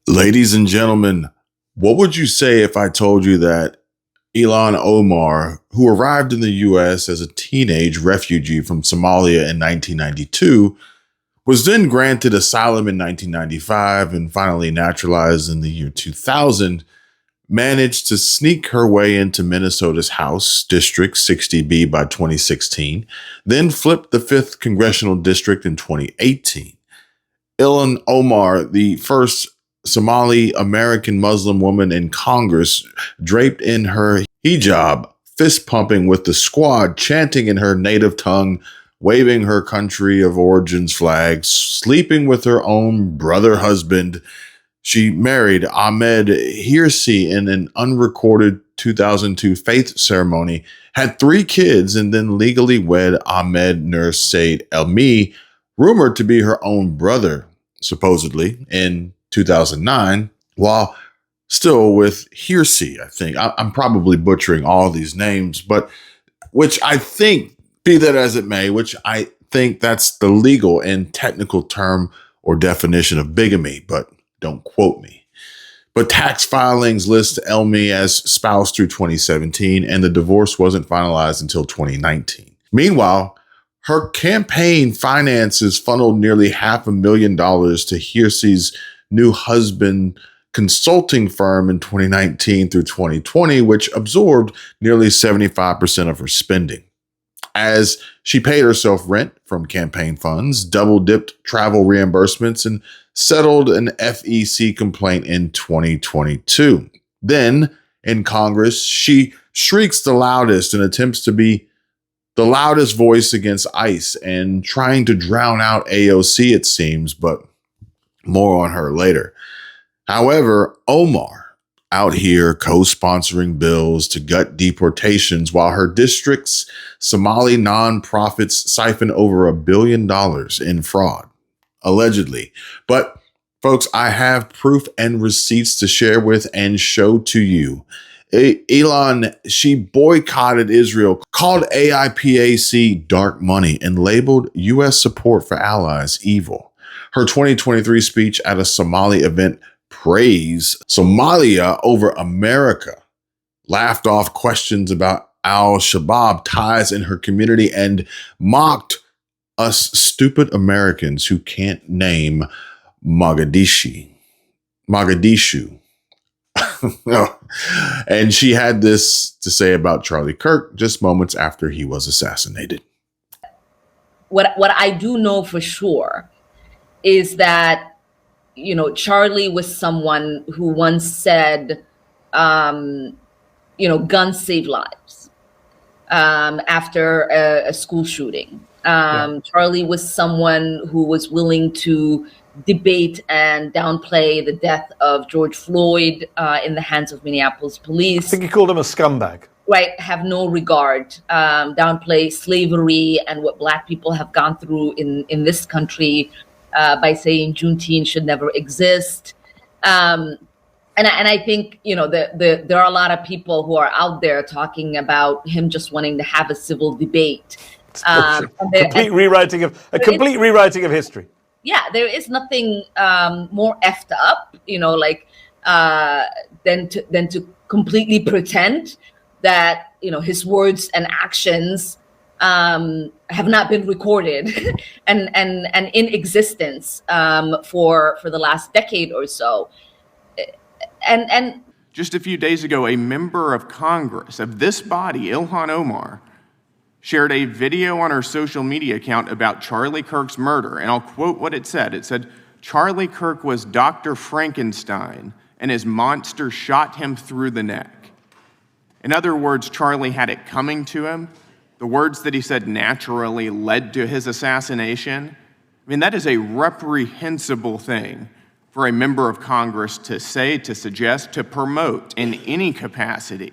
Ladies and gentlemen, what would you say if I told you that Ilhan Omar, who arrived in the US as a teenage refugee from Somalia in 1992, was then granted asylum in 1995 and finally naturalized in the year 2000, managed to sneak her way into Minnesota's House District 60B by 2016, then flipped the 5th Congressional District in 2018? Ilhan Omar, the first Somali American Muslim woman in Congress, draped in her hijab, fist pumping with the squad, chanting in her native tongue, waving her country of origin's flags, sleeping with her own brother husband. She married Ahmed Hirsi in an unrecorded 2002 faith ceremony, had 3 kids, and then legally wed Ahmed Nur Said Elmi, rumored to be her own brother, supposedly, in 2009, while still with Hirsi, I think. I'm probably butchering all these names, but which I think, be that as it may, which I think that's the legal and technical term or definition of bigamy, but don't quote me. But tax filings list Elmi as spouse through 2017, and the divorce wasn't finalized until 2019. Meanwhile, her campaign finances funneled nearly $500,000 to Hirsi's new husband consulting firm in 2019 through 2020, which absorbed nearly 75% of her spending. As she paid herself rent from campaign funds, double-dipped travel reimbursements, and settled an FEC complaint in 2022. Then, in Congress, she shrieks the loudest and attempts to be the loudest voice against ICE and trying to drown out AOC, it seems, but more on her later. However, Omar out here co-sponsoring bills to gut deportations while her district's Somali nonprofits siphon over $1 billion in fraud, allegedly. But folks, I have proof and receipts to share with and show to you. Elon, she boycotted Israel, called AIPAC dark money, and labeled U.S. support for allies evil. Her 2023 speech at a Somali event praised Somalia over America, laughed off questions about al-Shabaab ties in her community, and mocked us stupid Americans who can't name Mogadishu. And she had this to say about Charlie Kirk just moments after he was assassinated. What I do know for sure is that, Charlie was someone who once said, guns save lives after a school shooting. Charlie was someone who was willing to debate and downplay the death of George Floyd in the hands of Minneapolis police. I think he called him a scumbag. Right, have no regard, downplay slavery and what Black people have gone through in this country by saying Juneteenth should never exist. And I think, there are a lot of people who are out there talking about him just wanting to have a civil debate. Complete rewriting of history. Yeah, there is nothing more effed up, than to completely pretend that his words and actions have not been recorded and in existence for the last decade or so. And just a few days ago, a member of Congress of this body, Ilhan Omar, shared a video on her social media account about Charlie Kirk's murder, and I'll quote what it said. It said, "Charlie Kirk was Dr. Frankenstein, and his monster shot him through the neck." In other words, Charlie had it coming to him. The words that he said naturally led to his assassination. I mean, that is a reprehensible thing for a member of Congress to say, to suggest, to promote in any capacity.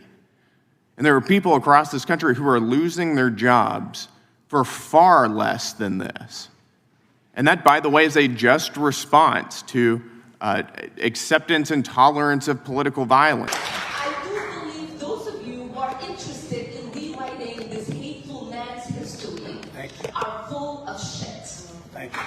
And there are people across this country who are losing their jobs for far less than this. And that, by the way, is a just response to acceptance and tolerance of political violence. I do believe those of you who are interested in rewriting this hateful man's history are full of shit. Thank you.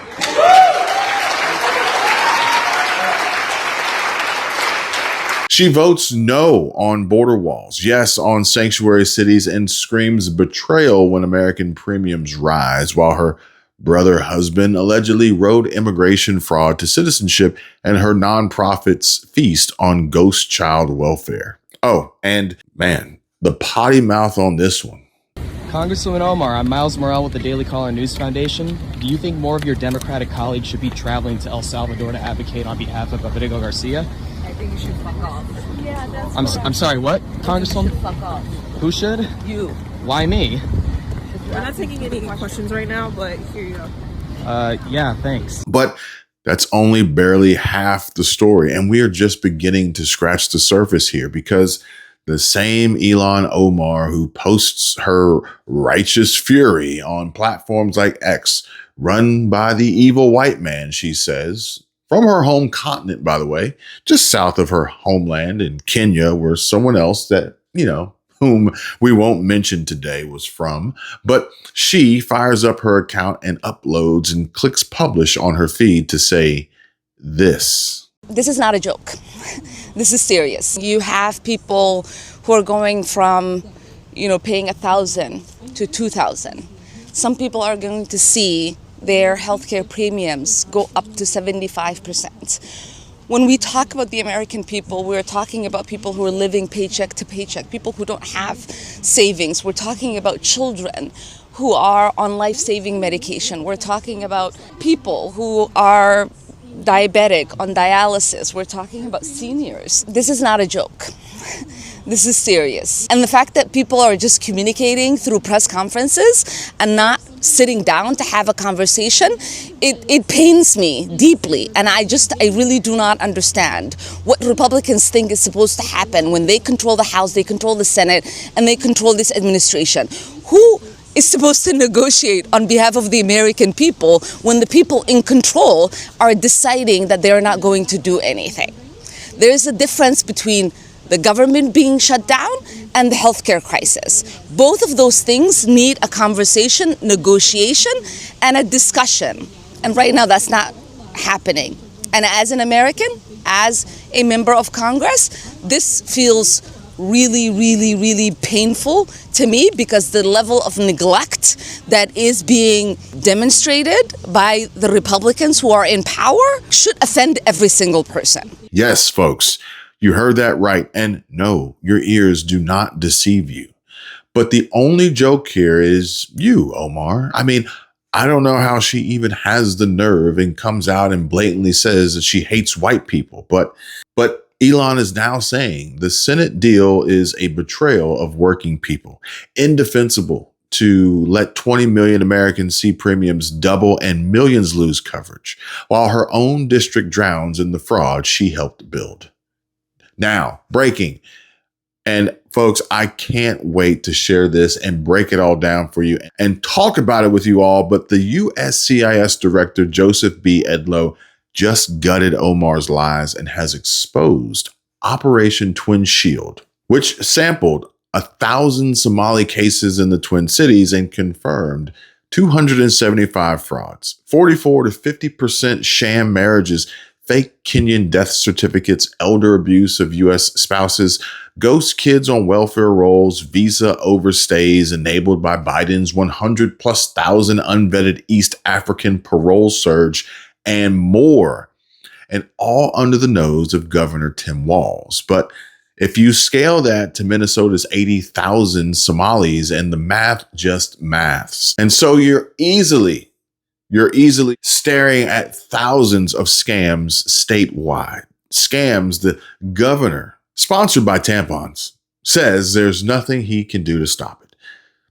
She votes no on border walls, yes on sanctuary cities, and screams betrayal when American premiums rise, while her brother husband allegedly rode immigration fraud to citizenship and her nonprofits feast on ghost child welfare. Oh, and man, the potty mouth on this one. Congresswoman Omar, I'm Miles Morrell with the Daily Caller News Foundation. Do you think more of your Democratic colleagues should be traveling to El Salvador to advocate on behalf of Rodrigo Garcia? I think you should fuck off. Yeah, that's I'm sorry, what? Congresswoman? fuck off. Who should? You. Why me? We're not taking any questions right now, but here you go. Yeah, thanks. But that's only barely half the story. And we are just beginning to scratch the surface here, because the same Ilhan Omar who posts her righteous fury on platforms like X, run by the evil white man, she says, from her home continent, by the way, just south of her homeland in Kenya, where someone else that, whom we won't mention today was from. But she fires up her account and uploads and clicks publish on her feed to say this. This is not a joke. This is serious. You have people who are going from, paying $1,000 to $2,000. Some people are going to see their healthcare premiums go up to 75%. When we talk about the American people, we're talking about people who are living paycheck to paycheck, people who don't have savings. We're talking about children who are on life-saving medication. We're talking about people who are diabetic, on dialysis. We're talking about seniors. This is not a joke. This is serious. And the fact that people are just communicating through press conferences and not sitting down to have a conversation, it pains me deeply. And I really do not understand what Republicans think is supposed to happen when they control the House, they control the Senate, and they control this administration. Who is supposed to negotiate on behalf of the American people when the people in control are deciding that they're not going to do anything? There is a difference between the government being shut down and the healthcare crisis. Both of those things need a conversation, negotiation, and a discussion. And right now that's not happening. And as an American, as a member of Congress, this feels really, really, really painful to me, because the level of neglect that is being demonstrated by the Republicans who are in power should offend every single person. Yes, folks, you heard that right. And no, your ears do not deceive you. But the only joke here is you, Omar. I mean, I don't know how she even has the nerve and comes out and blatantly says that she hates white people. But Elon is now saying the Senate deal is a betrayal of working people, indefensible to let 20 million Americans see premiums double and millions lose coverage, while her own district drowns in the fraud she helped build. Now, breaking. And folks, I can't wait to share this and break it all down for you and talk about it with you all. But the USCIS director, Joseph B. Edlow, just gutted Omar's lies and has exposed Operation Twin Shield, which sampled 1,000 Somali cases in the Twin Cities and confirmed 275 frauds, 44 to 50% sham marriages, fake Kenyan death certificates, elder abuse of U.S. spouses, ghost kids on welfare rolls, visa overstays enabled by Biden's 100+ thousand unvetted East African parole surge, and more, and all under the nose of Governor Tim Walz. But if you scale that to Minnesota's 80,000 Somalis, and the math just maths. And so you're easily staring at thousands of scams statewide. Scams the governor, sponsored by tampons, says there's nothing he can do to stop it.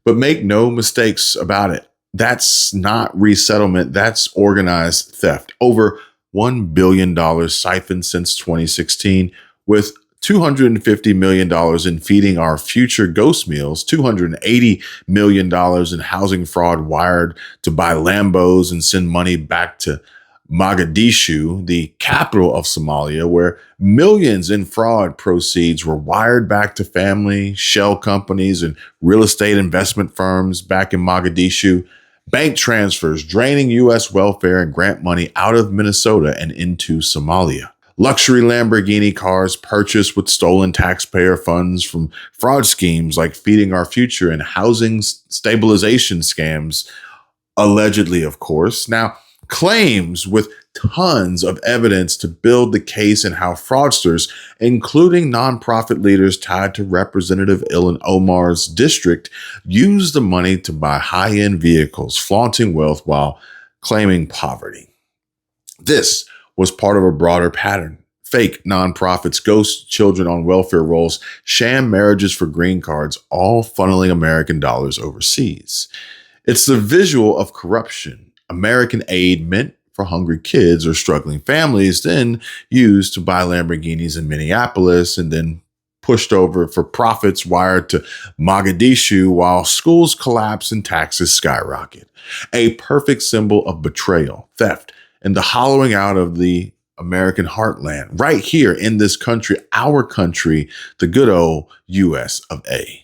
But make no mistakes about it. That's not resettlement. That's organized theft. Over $1 billion siphoned since 2016, with $250 million in feeding our future ghost meals, $280 million in housing fraud wired to buy Lambos and send money back to Mogadishu, the capital of Somalia, where millions in fraud proceeds were wired back to family, shell companies, and real estate investment firms back in Mogadishu. Bank transfers draining U.S. welfare and grant money out of Minnesota and into Somalia. Luxury Lamborghini cars purchased with stolen taxpayer funds from fraud schemes like Feeding Our Future and housing stabilization scams, allegedly, of course. Now, claims with tons of evidence to build the case and how fraudsters, including nonprofit leaders tied to Representative Ilhan Omar's district, used the money to buy high-end vehicles, flaunting wealth while claiming poverty. This was part of a broader pattern. Fake nonprofits, ghost children on welfare rolls, sham marriages for green cards, all funneling American dollars overseas. It's the visual of corruption. American aid meant for hungry kids or struggling families, then used to buy Lamborghinis in Minneapolis and then pushed over for profits wired to Mogadishu while schools collapse and taxes skyrocket. A perfect symbol of betrayal, theft, and the hollowing out of the American heartland right here in this country, our country, the good old US of A.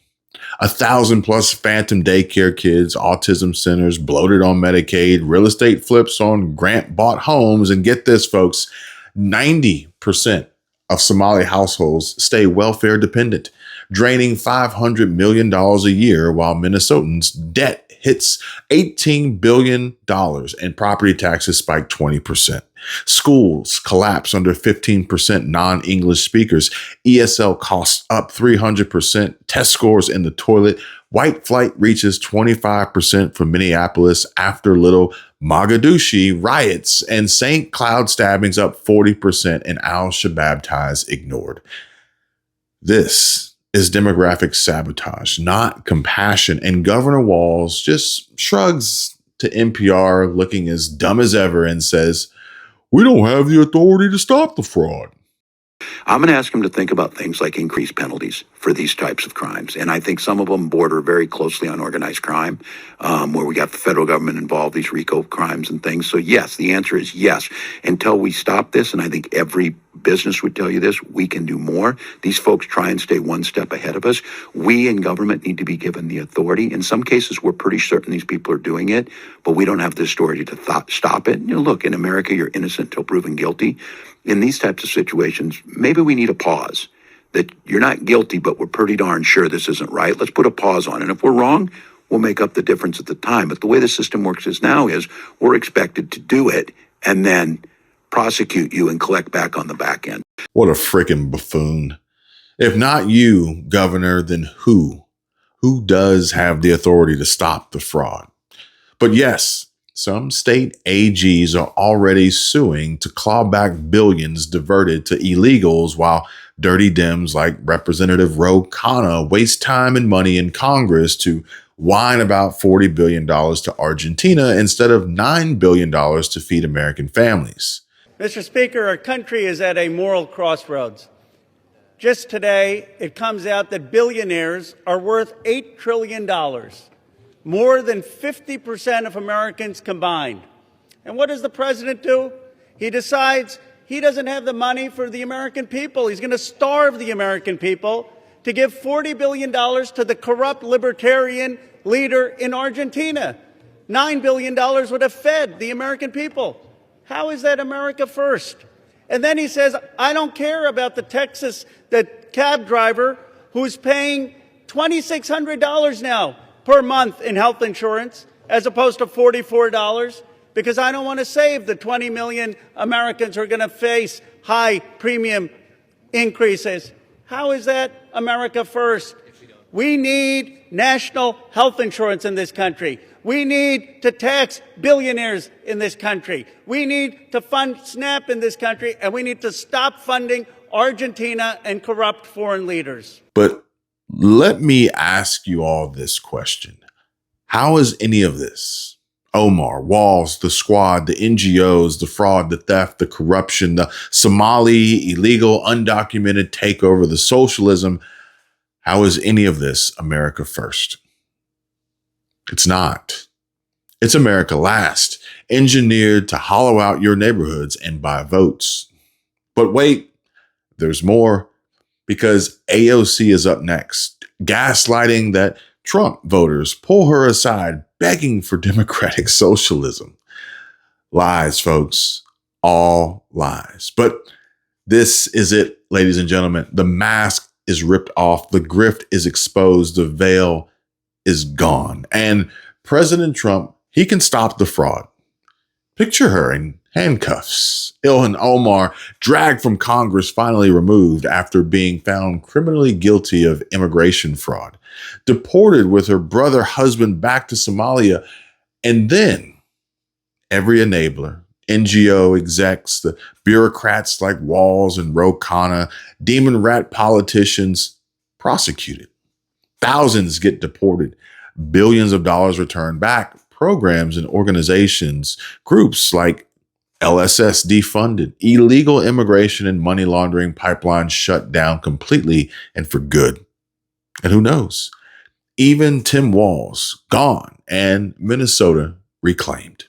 1,000+ phantom daycare kids, autism centers, bloated on Medicaid, real estate flips on grant-bought homes, and get this, folks, 90% of Somali households stay welfare dependent, draining $500 million a year while Minnesotans' debt hits $18 billion and property taxes spike 20%. Schools collapse under 15% non-English speakers. ESL costs up 300%. Test scores in the toilet. White flight reaches 25% for Minneapolis after little Mogadishu riots, and St. Cloud stabbings up 40% and Al-Shabaab ties ignored. This is demographic sabotage, not compassion. And Governor Walz just shrugs to NPR, looking as dumb as ever, and says, "We don't have the authority to stop the fraud." I'm going to ask him to think about things like increased penalties for these types of crimes. And I think some of them border very closely on organized crime, where we got the federal government involved, these RICO crimes and things. So yes, the answer is yes. Until we stop this, and I think every business would tell you this, we can do more. These folks try and stay one step ahead of us. We in government need to be given the authority. In some cases, we're pretty certain these people are doing it, but we don't have the authority to stop it. You know, look, in America, you're innocent until proven guilty. In these types of situations, maybe we need a pause. That you're not guilty, but we're pretty darn sure this isn't right. Let's put a pause on it. And if we're wrong, we'll make up the difference at the time. But the way the system works is now is we're expected to do it and then prosecute you and collect back on the back end. What a freaking buffoon. If not you, Governor, then who? Who does have the authority to stop the fraud? But yes, some state AGs are already suing to claw back billions diverted to illegals, while dirty Dems like Representative Ro Khanna waste time and money in Congress to whine about $40 billion to Argentina instead of $9 billion to feed American families. Mr. Speaker, our country is at a moral crossroads. Just today, it comes out that billionaires are worth $8 trillion. More than 50% of Americans combined. And what does the president do? He decides he doesn't have the money for the American people. He's going to starve the American people to give $40 billion to the corrupt libertarian leader in Argentina. $9 billion would have fed the American people. How is that America first? And then he says, I don't care about the cab driver who's paying $2,600 now per month in health insurance, as opposed to $44, because I don't want to save the 20 million Americans who are going to face high premium increases. How is that America first? We need national health insurance in this country. We need to tax billionaires in this country. We need to fund SNAP in this country, and we need to stop funding Argentina and corrupt foreign leaders. But let me ask you all this question. How is any of this, Omar, Walz, the squad, the NGOs, the fraud, the theft, the corruption, the Somali illegal, undocumented takeover, the socialism, how is any of this America first? It's not. It's America last, engineered to hollow out your neighborhoods and buy votes. But wait, there's more, because AOC is up next, gaslighting that Trump voters pull her aside, begging for democratic socialism. Lies, folks, all lies. But This is it, ladies and gentlemen. The mask is ripped off. The grift is exposed. The veil is gone. And President Trump, he can stop the fraud. Picture her in handcuffs. Ilhan Omar, dragged from Congress, finally removed after being found criminally guilty of immigration fraud. Deported with her brother husband back to Somalia. And then every enabler, NGO execs, the bureaucrats like Walls and Ro Khanna, demon rat politicians prosecuted. Thousands get deported. Billions of dollars returned back. Programs and organizations, groups like LSS defunded. Illegal immigration and money laundering pipelines shut down completely and for good. And who knows? Even Tim Walz gone and Minnesota reclaimed.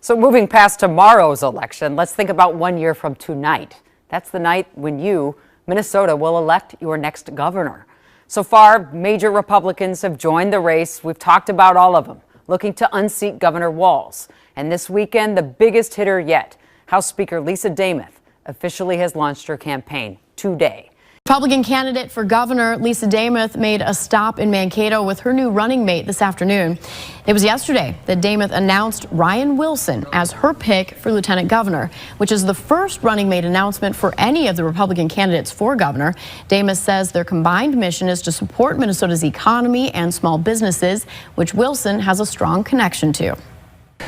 So moving past tomorrow's election, let's think about 1 year from tonight. That's the night when you, Minnesota, will elect your next governor. So far, major Republicans have joined the race. We've talked about all of them, looking to unseat Governor Walz. And this weekend, the biggest hitter yet, House Speaker Lisa Demuth officially has launched her campaign today. Republican candidate for governor Lisa Demuth made a stop in Mankato with her new running mate this afternoon. It was yesterday that Demuth announced Ryan Wilson as her pick for lieutenant governor, which is the first running mate announcement for any of the Republican candidates for governor. Demuth says their combined mission is to support Minnesota's economy and small businesses, which Wilson has a strong connection to.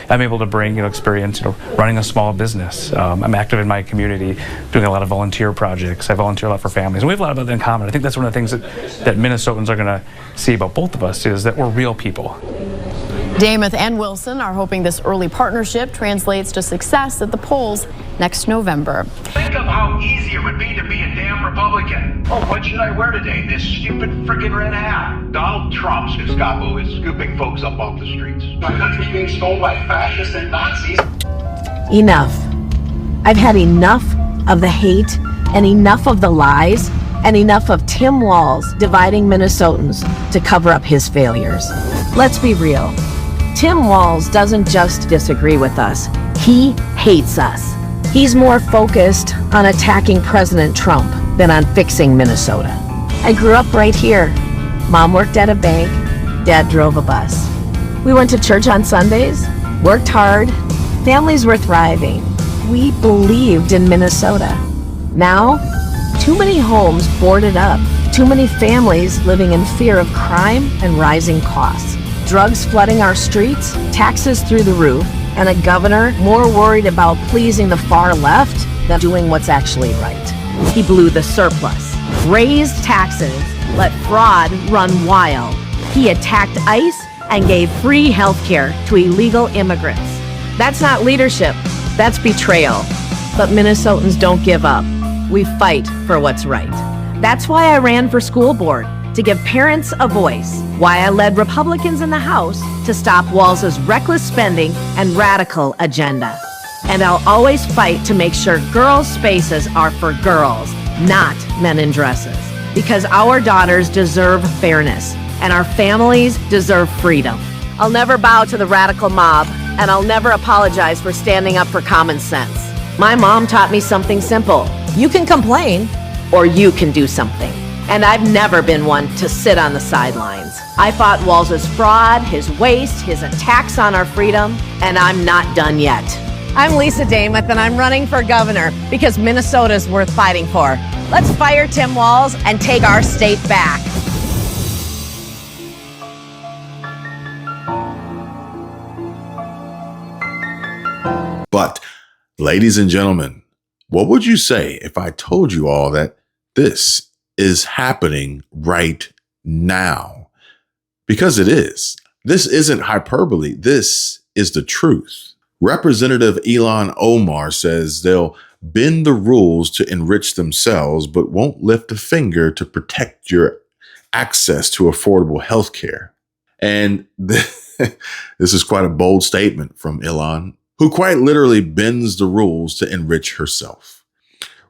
I'm able to bring, experience, running a small business. I'm active in my community, doing a lot of volunteer projects. I volunteer a lot for families, and we have a lot of that in common. I think that's one of the things that Minnesotans are going to see about both of us is that we're real people. Demuth and Wilson are hoping this early partnership translates to success at the polls next November. Think of how easy it would be to be a damn Republican. Oh, what should I wear today? This stupid freaking red hat. Donald Trump's Gestapo is scooping folks up off the streets. My country's being stolen by fascists and Nazis. Enough. I've had enough of the hate and enough of the lies and enough of Tim Walz dividing Minnesotans to cover up his failures. Let's be real. Tim Walz doesn't just disagree with us, he hates us. He's more focused on attacking President Trump than on fixing Minnesota. I grew up right here. Mom worked at a bank, Dad drove a bus. We went to church on Sundays, worked hard, families were thriving. We believed in Minnesota. Now, too many homes boarded up, too many families living in fear of crime and rising costs. Drugs flooding our streets, taxes through the roof, and a governor more worried about pleasing the far left than doing what's actually right. He blew the surplus, raised taxes, let fraud run wild. He attacked ICE and gave free health care to illegal immigrants. That's not leadership, that's betrayal. But Minnesotans don't give up. We fight for what's right. That's why I ran for school board, to give parents a voice, why I led Republicans in the House to stop Walz's reckless spending and radical agenda. And I'll always fight to make sure girls' spaces are for girls, not men in dresses. Because our daughters deserve fairness, and our families deserve freedom. I'll never bow to the radical mob, and I'll never apologize for standing up for common sense. My mom taught me something simple. You can complain, or you can do something. And I've never been one to sit on the sidelines. I fought Walz's fraud, his waste, his attacks on our freedom, and I'm not done yet. I'm Lisa Demuth, and I'm running for governor because Minnesota's worth fighting for. Let's fire Tim Walz and take our state back. But, ladies and gentlemen, what would you say if I told you all that this is happening right now? Because it is. This isn't hyperbole. This is the truth. Representative Ilhan Omar says they'll bend the rules to enrich themselves, but won't lift a finger to protect your access to affordable health care. And this is quite a bold statement from Ilhan, who quite literally bends the rules to enrich herself.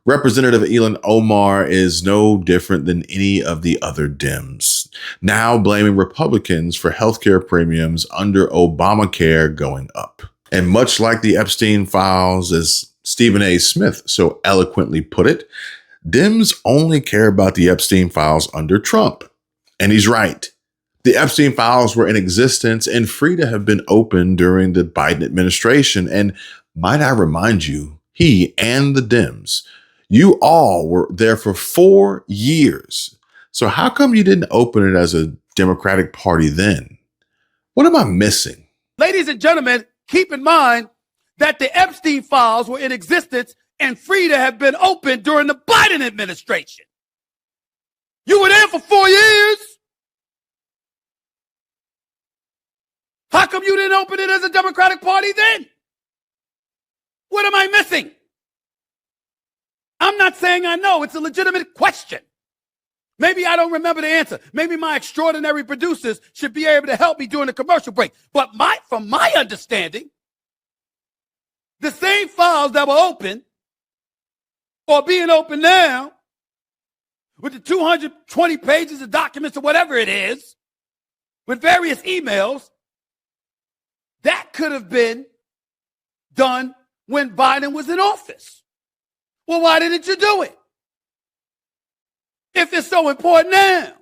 Representative Ilhan Omar is no different than any of the other Dems, now blaming Republicans for healthcare premiums under Obamacare going up. And much like the Epstein files, as Stephen A. Smith so eloquently put it, Dems only care about the Epstein files under Trump. And he's right. The Epstein files were in existence and free to have been opened during the Biden administration. And might I remind you, he and the Dems, you all were there for 4 years. So how come you didn't open it as a Democratic Party then? What am I missing? Ladies and gentlemen, keep in mind that the Epstein files were in existence and free to have been opened during the Biden administration. You were there for 4 years. How come you didn't open it as a Democratic Party then? What am I missing? I'm not saying I know. It's a legitimate question. Maybe I don't remember the answer. Maybe my extraordinary producers should be able to help me during the commercial break. But from my understanding, the same files that were open or being open now with the 220 pages of documents or whatever it is, with various emails, that could have been done when Biden was in office. Well, why didn't you do it? If it's so important now.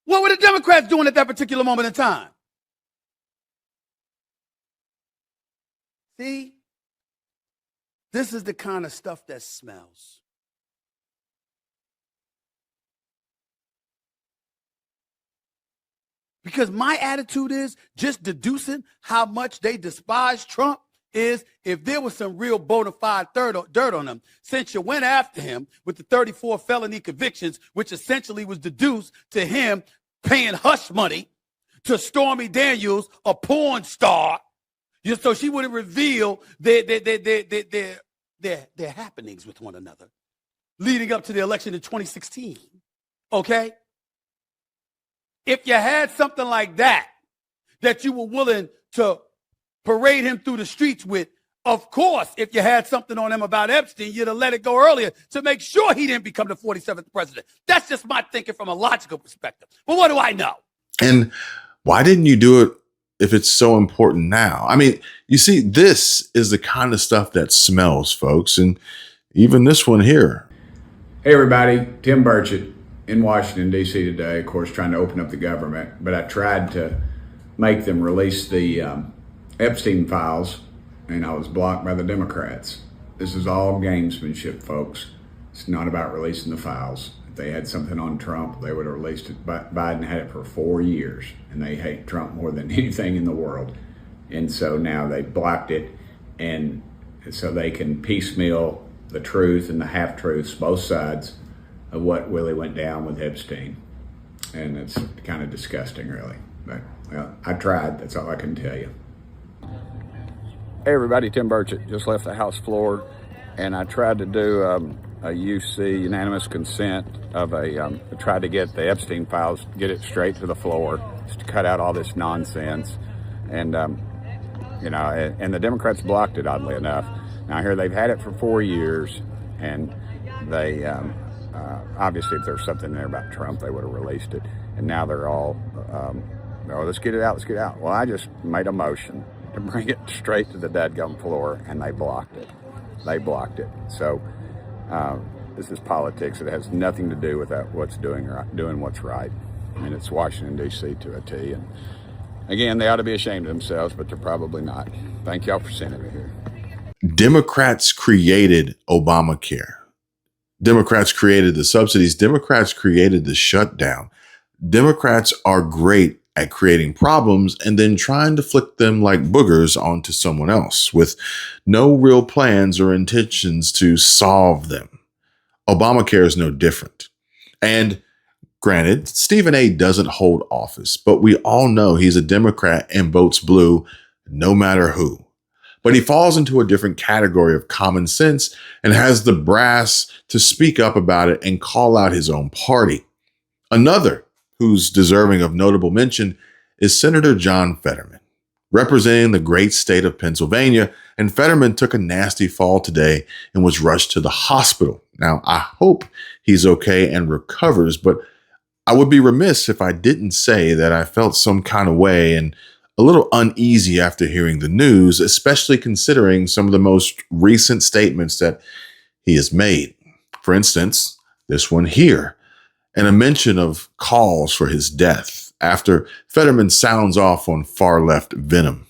What were the Democrats doing at that particular moment in time? See? This is the kind of stuff that smells. Because my attitude is just deducing how much they despise Trump is if there was some real bona fide dirt on him, since you went after him with the 34 felony convictions, which essentially was deduced to him paying hush money to Stormy Daniels, a porn star, so she wouldn't reveal their happenings with one another leading up to the election in 2016. Okay? If you had something like that you were willing to parade him through the streets with, of course, if you had something on him about Epstein, you'd have let it go earlier to make sure he didn't become the 47th president. That's just my thinking from a logical perspective. But what do I know? And why didn't you do it if it's so important now? I mean, you see, this is the kind of stuff that smells, folks. And even this one here. Hey, everybody. Tim Burchett in Washington, D.C. today, of course, trying to open up the government. But I tried to make them release the Epstein files, and I was blocked by the Democrats. This is all gamesmanship, folks. It's not about releasing the files. If they had something on Trump, they would have released it. Biden had it for 4 years, and they hate Trump more than anything in the world. And so now they blocked it, and so they can piecemeal the truth and the half-truths, both sides, of what really went down with Epstein. And it's kind of disgusting, really. But, well, I tried. That's all I can tell you. Hey everybody, Tim Burchett just left the House floor, and I tried to do a UC unanimous consent of tried to get the Epstein files, get it straight to the floor, just to cut out all this nonsense, and and the Democrats blocked it, oddly enough. Now here they've had it for 4 years, and they obviously if there's something there about Trump, they would have released it, and now they're all, let's get it out. Well, I just made a motion to bring it straight to the dadgum floor, and they blocked it. So this is politics. It has nothing to do with what's doing what's right. I mean, it's Washington, D.C. to a T. And again, they ought to be ashamed of themselves, but they're probably not. Thank y'all for sending me here. Democrats created Obamacare. Democrats created the subsidies. Democrats created the shutdown. Democrats are great at creating problems and then trying to flick them like boogers onto someone else with no real plans or intentions to solve them. Obamacare is no different. And granted, Stephen A. doesn't hold office, but we all know he's a Democrat and votes blue no matter who. But he falls into a different category of common sense and has the brass to speak up about it and call out his own party. Another who's deserving of notable mention is Senator John Fetterman, representing the great state of Pennsylvania, and Fetterman took a nasty fall today and was rushed to the hospital. Now, I hope he's okay and recovers, but I would be remiss if I didn't say that I felt some kind of way and a little uneasy after hearing the news, especially considering some of the most recent statements that he has made. For instance, this one here, and a mention of calls for his death after Fetterman sounds off on far-left venom.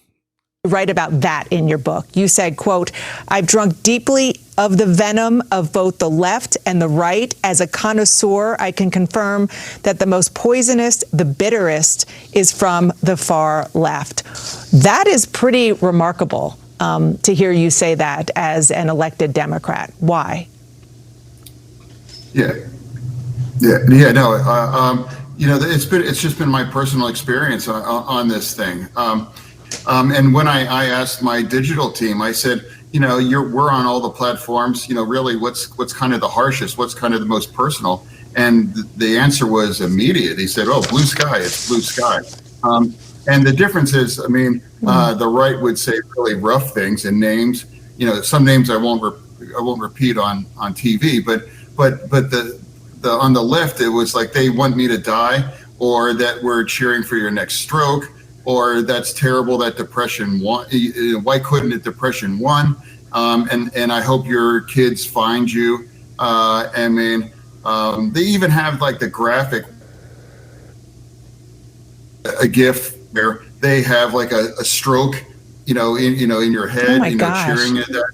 Write about that in your book. You said, quote, "I've drunk deeply of the venom of both the left and the right. As a connoisseur, I can confirm that the most poisonous, the bitterest, is from the far left." That is pretty remarkable to hear you say that as an elected Democrat. Why? No. It's just been my personal experience on this thing. And when I asked my digital team, I said, we're on all the platforms. Really, what's kind of the harshest? What's kind of the most personal? And the answer was immediate. He said, "Oh, blue sky. It's blue sky." And the difference is, the right would say really rough things and names. Some names I won't repeat on TV, but the on the left, it was like they want me to die, or that we're cheering for your next stroke, or that's terrible that depression won. Why couldn't it depression won? And I hope your kids find you. They even have like the graphic, a GIF where they have like a stroke, in your head, cheering at that.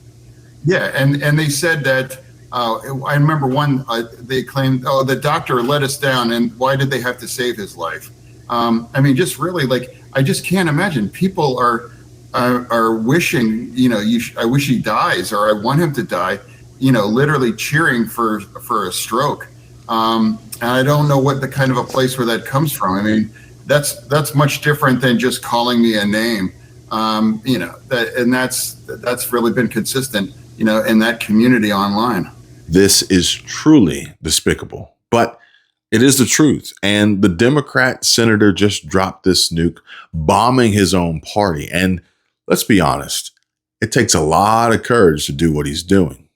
Yeah, and they said that. I remember one. They claimed, "Oh, the doctor let us down," and why did they have to save his life? Just really, like, I just can't imagine. People are wishing, I wish he dies, or I want him to die. Literally cheering for a stroke. And I don't know what the kind of a place where that comes from. That's much different than just calling me a name. That's really been consistent, in that community online. This is truly despicable, but it is the truth. And the Democrat senator just dropped this nuke, bombing his own party. And let's be honest, it takes a lot of courage to do what he's doing.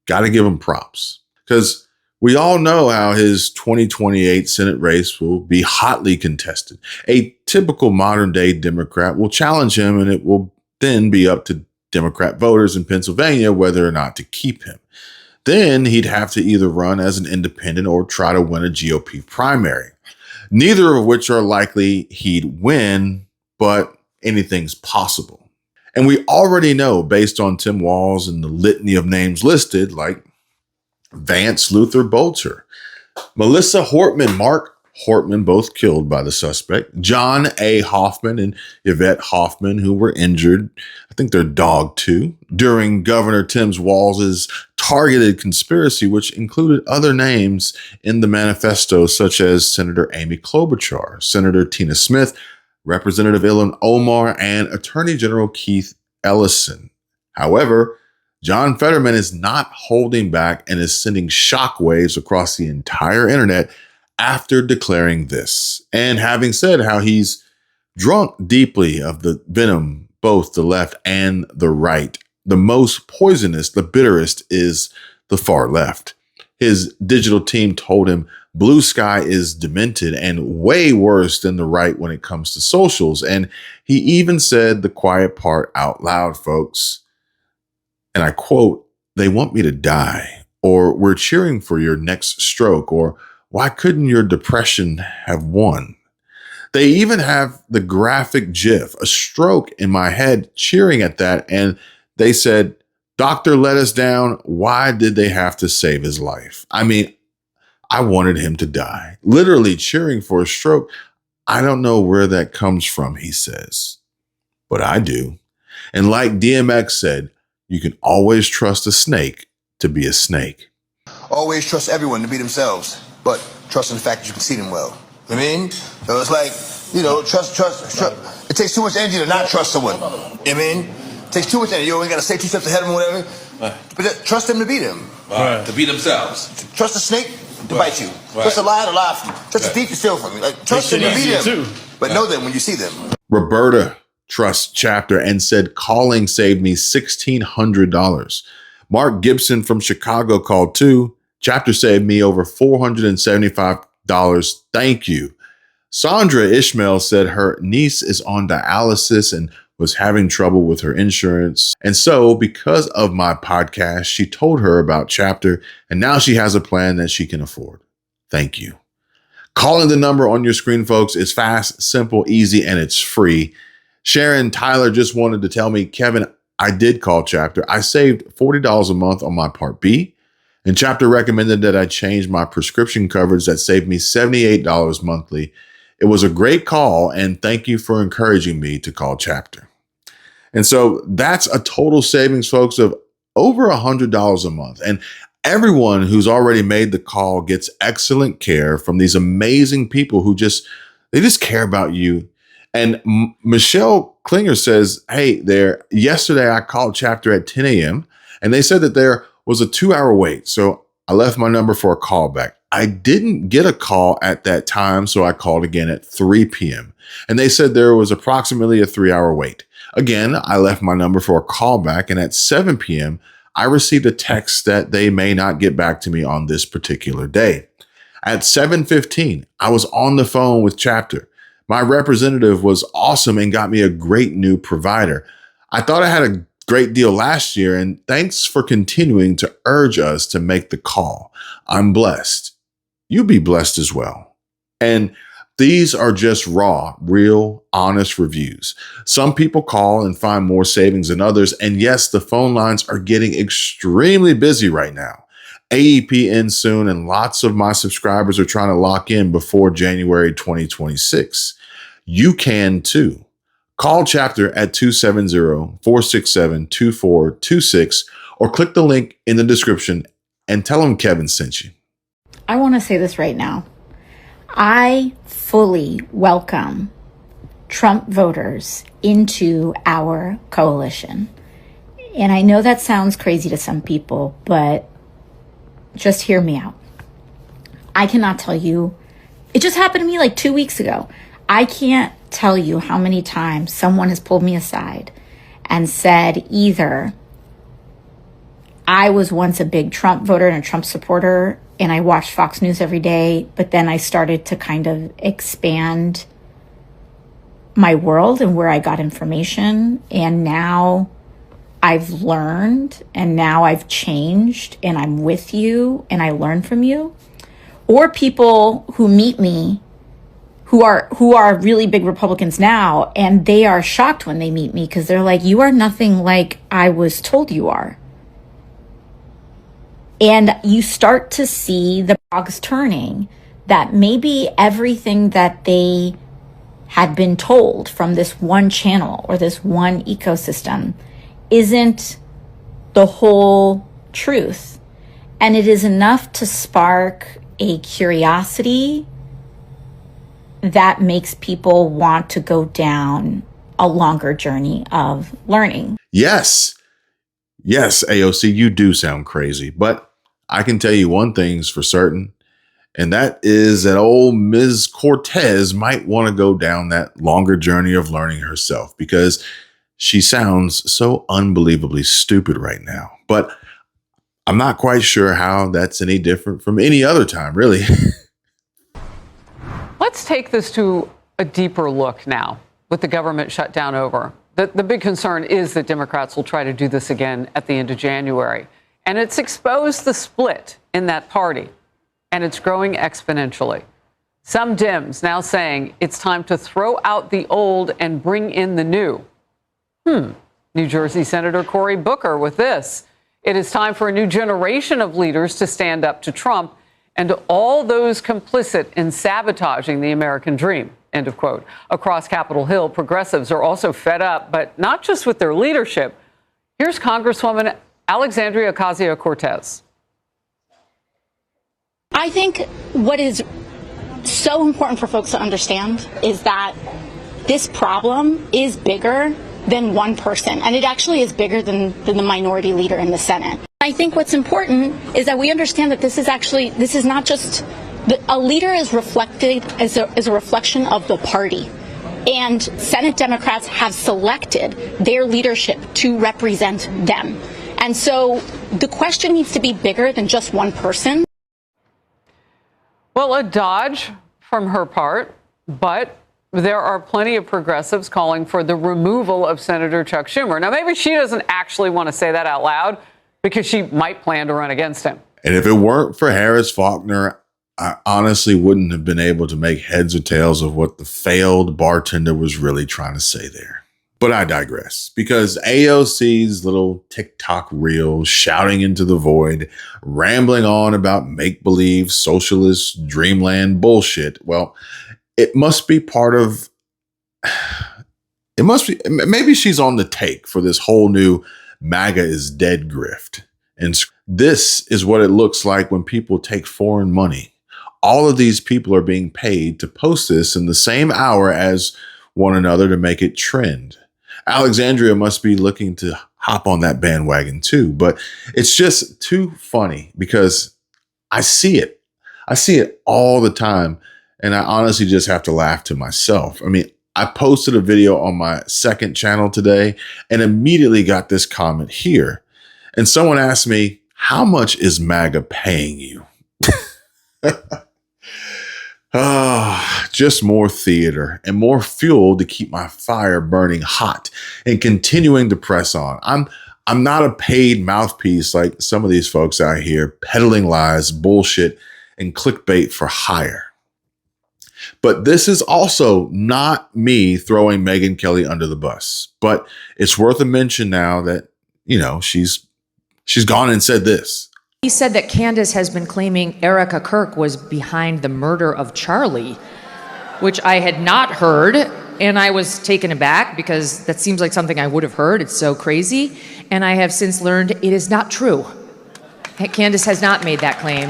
Got to give him props, because we all know how his 2028 Senate race will be hotly contested. A typical modern day Democrat will challenge him, and it will then be up to Democrat voters in Pennsylvania whether or not to keep him. Then he'd have to either run as an independent or try to win a GOP primary, neither of which are likely he'd win, but anything's possible. And we already know, based on Tim Walz and the litany of names listed, like Vance Luther Bolter, Melissa Hortman, Mark Hortman, both killed by the suspect, John A. Hoffman and Yvette Hoffman, who were injured, I think their dog too, during Governor Tim Walz's targeted conspiracy, which included other names in the manifesto, such as Senator Amy Klobuchar, Senator Tina Smith, Representative Ilhan Omar, and Attorney General Keith Ellison. However, John Fetterman is not holding back and is sending shockwaves across the entire internet after declaring this, and having said how he's drunk deeply of the venom, both the left and the right. The most poisonous, the bitterest, is the far left. His digital team told him blue sky is demented and way worse than the right when it comes to socials. And he even said the quiet part out loud, folks. And I quote, "They want me to die," or "We're cheering for your next stroke," or "Why couldn't your depression have won?" They even have the graphic GIF, a stroke in my head, cheering at that. And they said, "Doctor let us down. Why did they have to save his life?" I wanted him to die. Literally cheering for a stroke. I don't know where that comes from, he says, but I do. And like DMX said, you can always trust a snake to be a snake. Always trust everyone to be themselves, but trust in the fact that you can see them well. So it's like, trust. It takes too much energy to not trust someone. It takes too much energy. You only got to stay 2 steps ahead of them or whatever. Right. But trust them to be them. Right. To be themselves. Trust a snake to bite you. Right. Trust a lion to lie from you. Trust a thief to steal from you. Trust them to be them. Too. But know them when you see them. Roberta trusts Chapter and said calling saved me $1,600. Mark Gibson from Chicago called too. Chapter saved me over $475. Thank you. Sandra Ishmael said her niece is on dialysis and was having trouble with her insurance. And so because of my podcast, she told her about Chapter, and now she has a plan that she can afford. Thank you. Calling the number on your screen, folks, is fast, simple, easy, and it's free. Sharon Tyler just wanted to tell me, Kevin, I did call Chapter. I saved $40 a month on my Part B, and Chapter recommended that I change my prescription coverage that saved me $78 monthly. It was a great call, and thank you for encouraging me to call Chapter. And so that's a total savings, folks, of over $100 a month. And everyone who's already made the call gets excellent care from these amazing people who just care about you. And Michelle Klinger says, hey there, yesterday I called Chapter at 10 a.m. and they said that there was a 2-hour wait. So I left my number for a call back. I didn't get a call at that time, so I called again at 3 p.m. And they said there was approximately a 3-hour wait. Again, I left my number for a call back, and at 7 p.m., I received a text that they may not get back to me on this particular day. At 7:15, I was on the phone with Chapter. My representative was awesome and got me a great new provider. I thought I had a great deal last year, and thanks for continuing to urge us to make the call. I'm blessed. You be blessed as well. And these are just raw, real, honest reviews. Some people call and find more savings than others. And yes, the phone lines are getting extremely busy right now. AEP ends soon, and lots of my subscribers are trying to lock in before January 2026. You can too. Call Chapter at 270-467-2426 or click the link in the description and tell them Kevin sent you. I want to say this right now. I fully welcome Trump voters into our coalition. And I know that sounds crazy to some people, but just hear me out. I cannot tell you, it just happened to me like 2 weeks ago. I can't tell you how many times someone has pulled me aside and said either I was once a big Trump voter and a Trump supporter, and I watched Fox News every day, but then I started to kind of expand my world and where I got information. And now I've learned, and now I've changed, and I'm with you, and I learn from you. Or people who meet me who are really big Republicans now, and they are shocked when they meet me because they're like, you are nothing like I was told you are. And you start to see the cogs turning, that maybe everything that they had been told from this one channel or this one ecosystem isn't the whole truth. And it is enough to spark a curiosity that makes people want to go down a longer journey of learning. Yes, AOC, you do sound crazy, but I can tell you one thing's for certain, and that is that old Ms. Cortez might want to go down that longer journey of learning herself, because she sounds so unbelievably stupid right now. But I'm not quite sure how that's any different from any other time, really. Let's take this to a deeper look now with the government shutdown over. The big concern is that Democrats will try to do this again at the end of January. And it's exposed the split in that party, and it's growing exponentially. Some Dems now saying it's time to throw out the old and bring in the new. New Jersey Senator Cory Booker with this. It is time for a new generation of leaders to stand up to Trump and to all those complicit in sabotaging the American dream, end of quote. Across Capitol Hill, progressives are also fed up, but not just with their leadership. Here's Congresswoman Alexandria Ocasio-Cortez. I think what is so important for folks to understand is that this problem is bigger than one person, and it actually is bigger than the minority leader in the Senate. I think what's important is that we understand that this is not just a leader is reflected as a reflection of the party. And Senate Democrats have selected their leadership to represent them. And so the question needs to be bigger than just one person. Well, a dodge from her part. But there are plenty of progressives calling for the removal of Senator Chuck Schumer. Now, maybe she doesn't actually want to say that out loud because she might plan to run against him. And if it weren't for Harris Faulkner, I honestly wouldn't have been able to make heads or tails of what the failed bartender was really trying to say there. But I digress, because AOC's little TikTok reel shouting into the void, rambling on about make-believe socialist dreamland bullshit, well, it must be part of, maybe she's on the take for this whole new MAGA is dead grift. And this is what it looks like when people take foreign money. All of these people are being paid to post this in the same hour as one another to make it trend. Alexandria must be looking to hop on that bandwagon too, but it's just too funny because I see it. I see it all the time. And I honestly just have to laugh to myself. I mean, I posted a video on my second channel today and immediately got this comment here. And someone asked me, how much is MAGA paying you? Just more theater and more fuel to keep my fire burning hot and continuing to press on. I'm not a paid mouthpiece like some of these folks out here peddling lies, bullshit, and clickbait for hire. But this is also not me throwing Megyn Kelly under the bus. But it's worth a mention now that, she's gone and said this. He said that Candace has been claiming Erica Kirk was behind the murder of Charlie, which I had not heard, and I was taken aback because that seems like something I would have heard. It's so crazy. And I have since learned it is not true. Candace has not made that claim.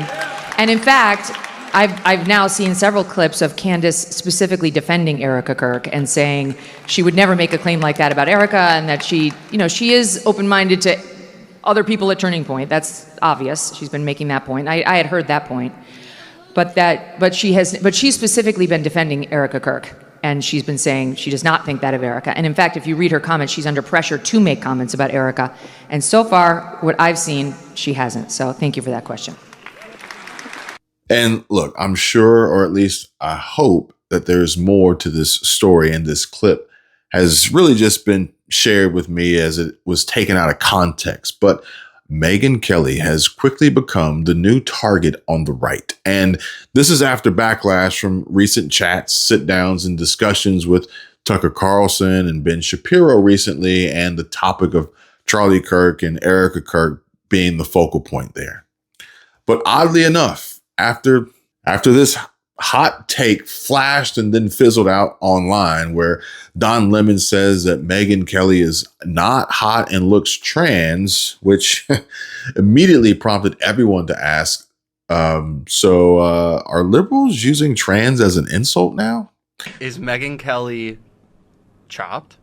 And in fact, I've now seen several clips of Candace specifically defending Erica Kirk and saying she would never make a claim like that about Erica, and that she is open-minded to other people at Turning Point. That's obvious. She's been making that point. I had heard that point, but she's specifically been defending Erica Kirk, and she's been saying she does not think that of Erica. And in fact, if you read her comments, she's under pressure to make comments about Erica. And so far, what I've seen, she hasn't. So thank you for that question. And look, I'm sure, or at least I hope, that there's more to this story, and this clip has really just been shared with me as it was taken out of context. But Megyn Kelly has quickly become the new target on the right. And this is after backlash from recent chats, sit-downs, and discussions with Tucker Carlson and Ben Shapiro recently, and the topic of Charlie Kirk and Erica Kirk being the focal point there. But oddly enough, after this hot take flashed and then fizzled out online, where Don Lemon says that Megyn Kelly is not hot and looks trans, which immediately prompted everyone to ask, so are liberals using trans as an insult now? Is Megyn Kelly chopped?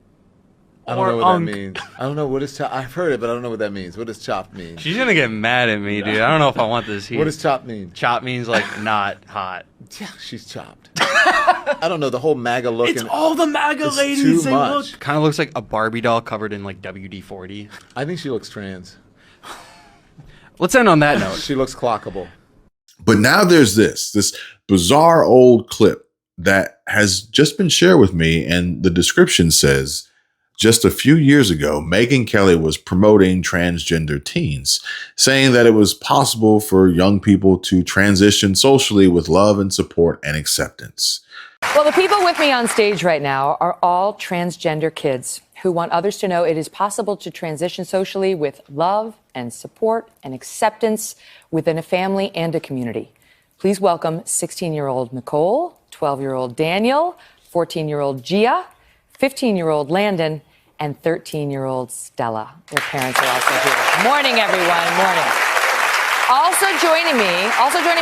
I don't know what that means. I don't know what is chopped. I've heard it, but I don't know what that means. What does chopped mean? She's gonna get mad at me, dude. I don't know if I want this here. What does chopped mean? Chopped means like not hot. Yeah, she's chopped. I don't know, the whole MAGA look. It's all the MAGA ladies. Too They much. look kind of looks like a Barbie doll covered in like WD-40. I think she looks trans. Let's end on that note. She looks clockable. But now there's this bizarre old clip that has just been shared with me, and the description says, just a few years ago, Megyn Kelly was promoting transgender teens, saying that it was possible for young people to transition socially with love and support and acceptance. Well, the people with me on stage right now are all transgender kids who want others to know it is possible to transition socially with love and support and acceptance within a family and a community. Please welcome 16-year-old Nicole, 12-year-old Daniel, 14-year-old Gia, 15-year-old Landon, and 13-year-old Stella. Their parents are also here. Morning, everyone. Morning. Also joining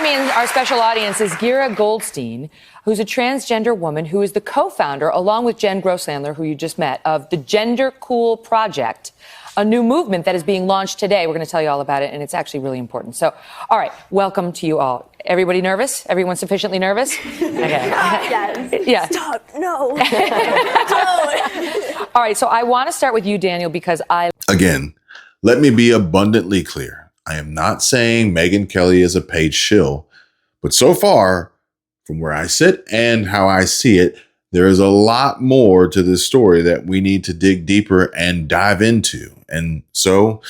me in our special audience is Gira Goldstein, who's a transgender woman who is the co-founder, along with Jen Grosslandler, who you just met, of the Gender Cool Project, a new movement that is being launched today. We're going to tell you all about it, and it's actually really important. So, all right, welcome to you all. Everybody nervous? Everyone sufficiently nervous? Okay. Yes. Yeah. Stop. No. All right, so I want to start with you, Daniel, because Again, let me be abundantly clear. I am not saying Megyn Kelly is a paid shill, but so far, from where I sit and how I see it, there is a lot more to this story that we need to dig deeper and dive into. And so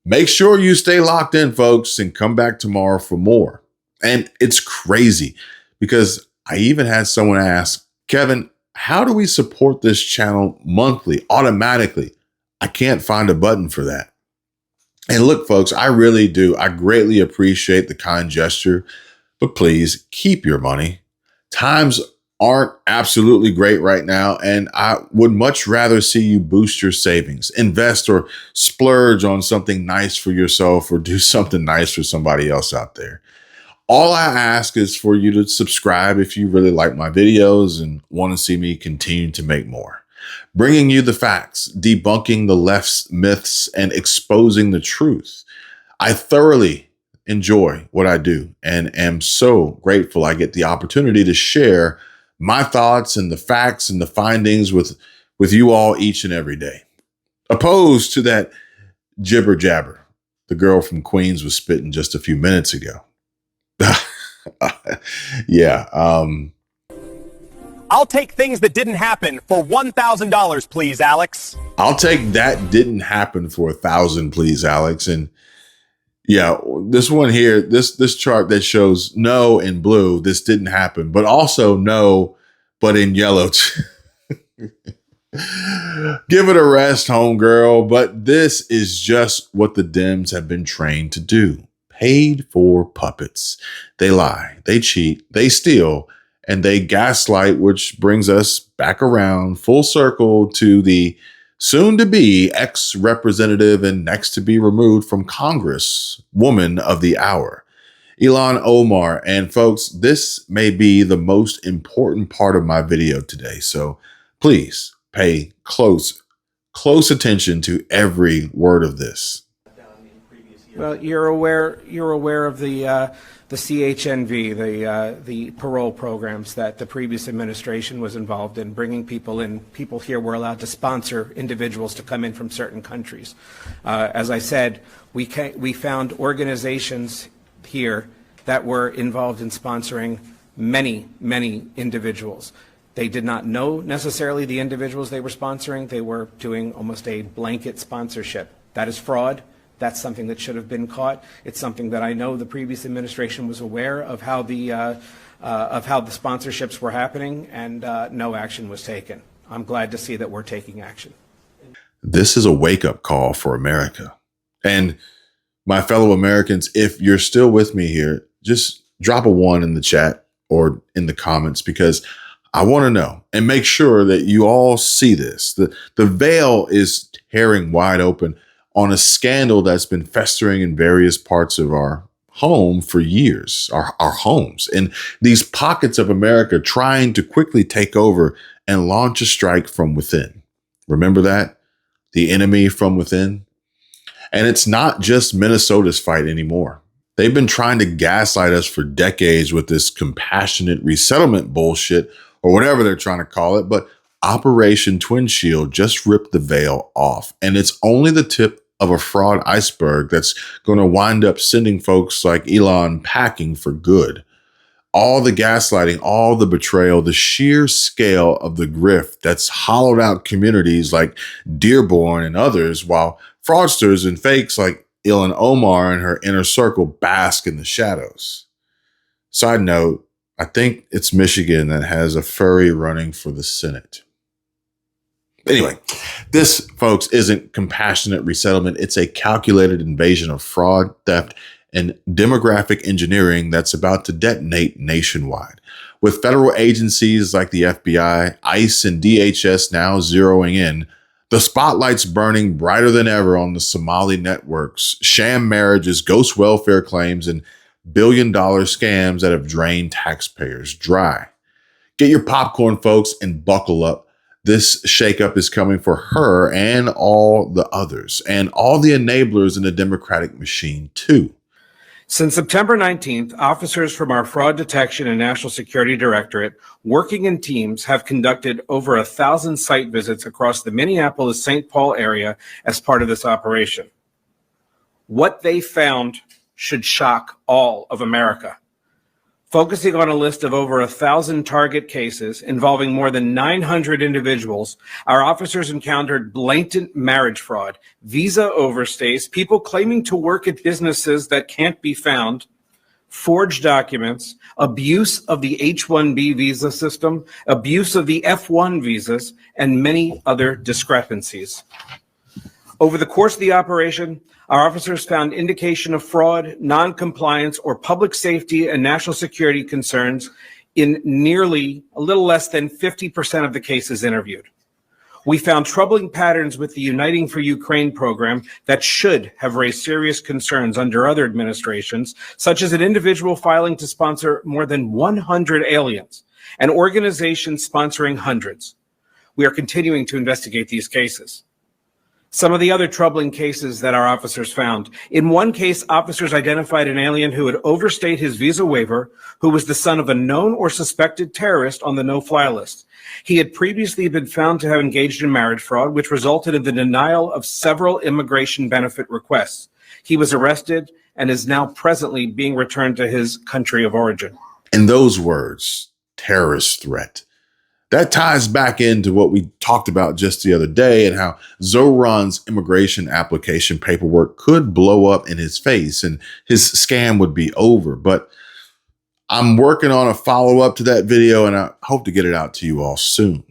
make sure you stay locked in, folks, and come back tomorrow for more. And it's crazy because I even had someone ask, Kevin, how do we support this channel monthly, automatically? I can't find a button for that. And look, folks, I really do. I greatly appreciate the kind gesture, but please keep your money. Times aren't absolutely great right now, and I would much rather see you boost your savings, invest or splurge on something nice for yourself or do something nice for somebody else out there. All I ask is for you to subscribe if you really like my videos and want to see me continue to make more. Bringing you the facts, debunking the left's myths, and exposing the truth. I thoroughly enjoy what I do and am so grateful I get the opportunity to share my thoughts and the facts and the findings with you all each and every day. Opposed to that jibber jabber the girl from Queens was spitting just a few minutes ago. Yeah. I'll take things that didn't happen for $1,000, please, Alex. I'll take that didn't happen for 1,000, please, Alex. And yeah, this one here, this chart that shows no in blue, this didn't happen, but also no, but in yellow. Give it a rest, homegirl. But this is just what the Dems have been trained to do. Paid for puppets. They lie, they cheat, they steal, and they gaslight, which brings us back around full circle to the soon-to-be ex-representative and next to be removed from Congress woman of the hour, Ilhan Omar. And folks, this may be the most important part of my video today. So please pay close attention to every word of this. Well, you're aware of the CHNV, the parole programs that the previous administration was involved in, bringing people in. People here were allowed to sponsor individuals to come in from certain countries. As I said, we found organizations here that were involved in sponsoring many individuals. They did not know necessarily the individuals they were sponsoring. They were doing almost a blanket sponsorship. That is fraud. That's something that should have been caught. It's something that I know the previous administration was aware of how the sponsorships were happening, and no action was taken. I'm glad to see that we're taking action. This is a wake-up call for America. And my fellow Americans, if you're still with me here, just drop a 1 in the chat or in the comments, because I want to know and make sure that you all see this. The veil is tearing wide open on a scandal that's been festering in various parts of our home for years, our homes, and these pockets of America trying to quickly take over and launch a strike from within. Remember that? The enemy from within? And it's not just Minnesota's fight anymore. They've been trying to gaslight us for decades with this compassionate resettlement bullshit, or whatever they're trying to call it, but Operation Twin Shield just ripped the veil off, and it's only the tip of a fraud iceberg that's going to wind up sending folks like Elon packing for good. All the gaslighting, all the betrayal, the sheer scale of the grift that's hollowed out communities like Dearborn and others, while fraudsters and fakes like Ilhan Omar and her inner circle bask in the shadows. Side note, I think it's Michigan that has a furry running for the Senate. Anyway, this, folks, isn't compassionate resettlement. It's a calculated invasion of fraud, theft, and demographic engineering that's about to detonate nationwide. With federal agencies like the FBI, ICE, and DHS now zeroing in, the spotlight's burning brighter than ever on the Somali networks, sham marriages, ghost welfare claims, and billion-dollar scams that have drained taxpayers dry. Get your popcorn, folks, and buckle up. This shakeup is coming for her and all the others, and all the enablers in the Democratic machine, too. Since September 19th, officers from our Fraud Detection and National Security Directorate, working in teams, have conducted over 1,000 site visits across the Minneapolis-St. Paul area as part of this operation. What they found should shock all of America. Focusing on a list of over 1,000 target cases involving more than 900 individuals, our officers encountered blatant marriage fraud, visa overstays, people claiming to work at businesses that can't be found, forged documents, abuse of the H-1B visa system, abuse of the F-1 visas, and many other discrepancies. Over the course of the operation, our officers found indication of fraud, non-compliance, or public safety and national security concerns in nearly a little less than 50% of the cases interviewed. We found troubling patterns with the Uniting for Ukraine program that should have raised serious concerns under other administrations, such as an individual filing to sponsor more than 100 aliens, and organizations sponsoring hundreds. We are continuing to investigate these cases. Some of the other troubling cases that our officers found. In one case, officers identified an alien who had overstayed his visa waiver, who was the son of a known or suspected terrorist on the no-fly list. He had previously been found to have engaged in marriage fraud, which resulted in the denial of several immigration benefit requests. He was arrested and is now presently being returned to his country of origin. In those words, terrorist threat. That ties back into what we talked about just the other day and how Zohran's immigration application paperwork could blow up in his face and his scam would be over. But I'm working on a follow-up to that video and I hope to get it out to you all soon.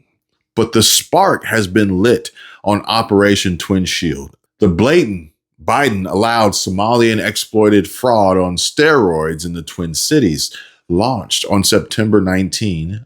But the spark has been lit on Operation Twin Shield. The blatant Biden allowed Somalian exploited fraud on steroids in the Twin Cities, launched on September 19,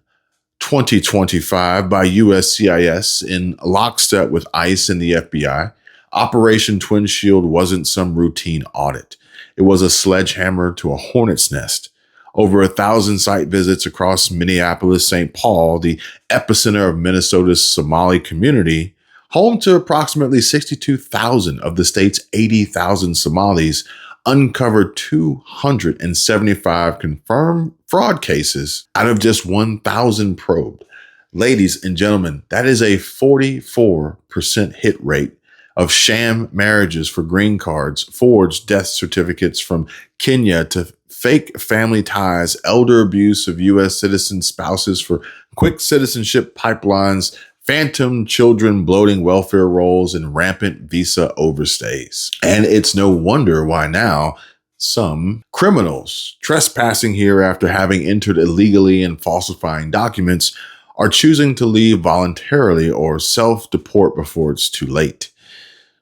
2025 by USCIS in lockstep with ICE and the FBI. Operation Twin Shield wasn't some routine audit. It was a sledgehammer to a hornet's nest. Over 1,000 site visits across Minneapolis, St. Paul, the epicenter of Minnesota's Somali community, home to approximately 62,000 of the state's 80,000 Somalis, uncovered 275 confirmed fraud cases out of just 1,000 probed. Ladies and gentlemen, that is a 44% hit rate of sham marriages for green cards, forged death certificates from Kenya to fake family ties, elder abuse of U.S. citizen spouses for quick citizenship pipelines, phantom children bloating welfare rolls, and rampant visa overstays. And it's no wonder why now some criminals trespassing here after having entered illegally and falsifying documents are choosing to leave voluntarily or self-deport before it's too late.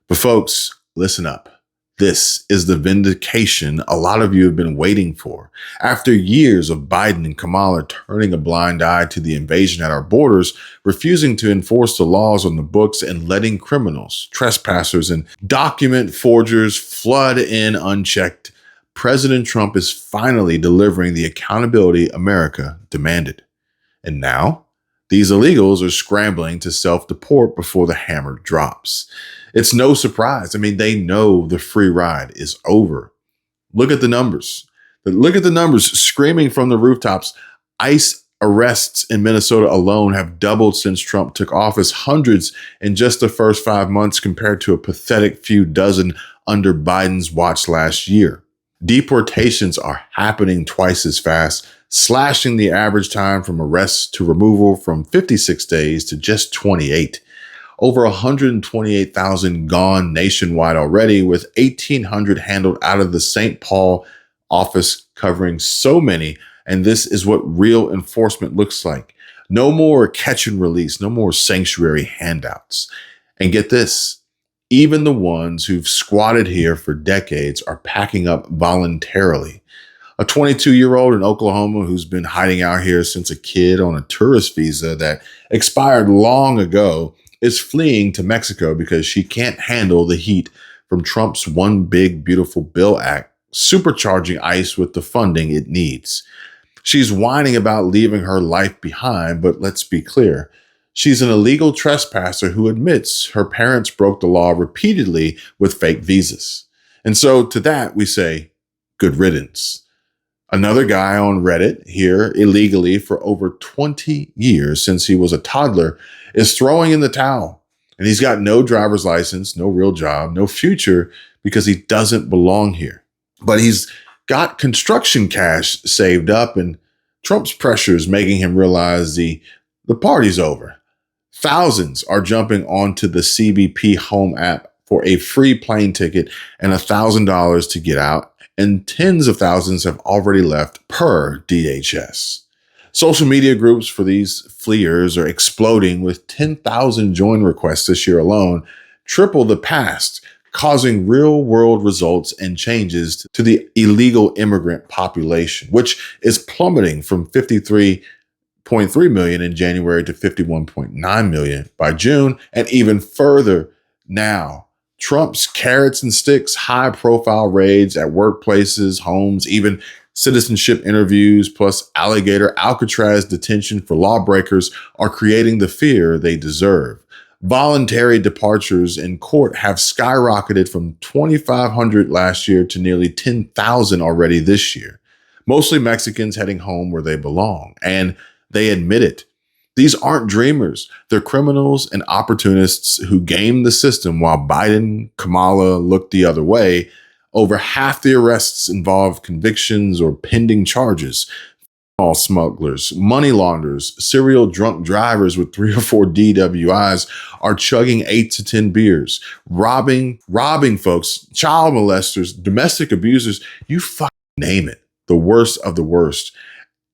But folks, listen up. This is the vindication a lot of you have been waiting for. After years of Biden and Kamala turning a blind eye to the invasion at our borders, refusing to enforce the laws on the books, and letting criminals, trespassers, and document forgers flood in unchecked, President Trump is finally delivering the accountability America demanded. And now, these illegals are scrambling to self-deport before the hammer drops. It's no surprise. I mean, they know the free ride is over. Look at the numbers. Look at the numbers screaming from the rooftops. ICE arrests in Minnesota alone have doubled since Trump took office, hundreds in just the first 5 months compared to a pathetic few dozen under Biden's watch last year. Deportations are happening twice as fast, slashing the average time from arrest to removal from 56 days to just 28. Over 128,000 gone nationwide already, with 1,800 handled out of the St. Paul office, covering so many. And this is what real enforcement looks like. No more catch and release, no more sanctuary handouts. And get this, even the ones who've squatted here for decades are packing up voluntarily. A 22-year-old in Oklahoma who's been hiding out here since a kid on a tourist visa that expired long ago is fleeing to Mexico because she can't handle the heat from Trump's One Big Beautiful Bill Act, supercharging ICE with the funding it needs. She's whining about leaving her life behind, but let's be clear. She's an illegal trespasser who admits her parents broke the law repeatedly with fake visas. And so to that, we say, good riddance. Another guy on Reddit here illegally for over 20 years since he was a toddler is throwing in the towel. And he's got no driver's license, no real job, no future because he doesn't belong here. But he's got construction cash saved up and Trump's pressure is making him realize the party's over. Thousands are jumping onto the CBP Home app for a free plane ticket and $1,000 to get out, and tens of thousands have already left per DHS. Social media groups for these fleers are exploding with 10,000 join requests this year alone, triple the past, causing real-world results and changes to the illegal immigrant population, which is plummeting from 53.3 million in January to 51.9 million by June, and even further now. Trump's carrots and sticks, high-profile raids at workplaces, homes, even citizenship interviews, plus alligator Alcatraz detention for lawbreakers are creating the fear they deserve. Voluntary departures in court have skyrocketed from 2,500 last year to nearly 10,000 already this year. Mostly Mexicans heading home where they belong, and they admit it. These aren't dreamers. They're criminals and opportunists who game the system while Biden, Kamala look the other way. Over half the arrests involve convictions or pending charges. All smugglers, money launderers, serial drunk drivers with 3 or 4 DWIs are chugging 8 to 10 beers, robbing folks, child molesters, domestic abusers, you fucking name it. The worst of the worst.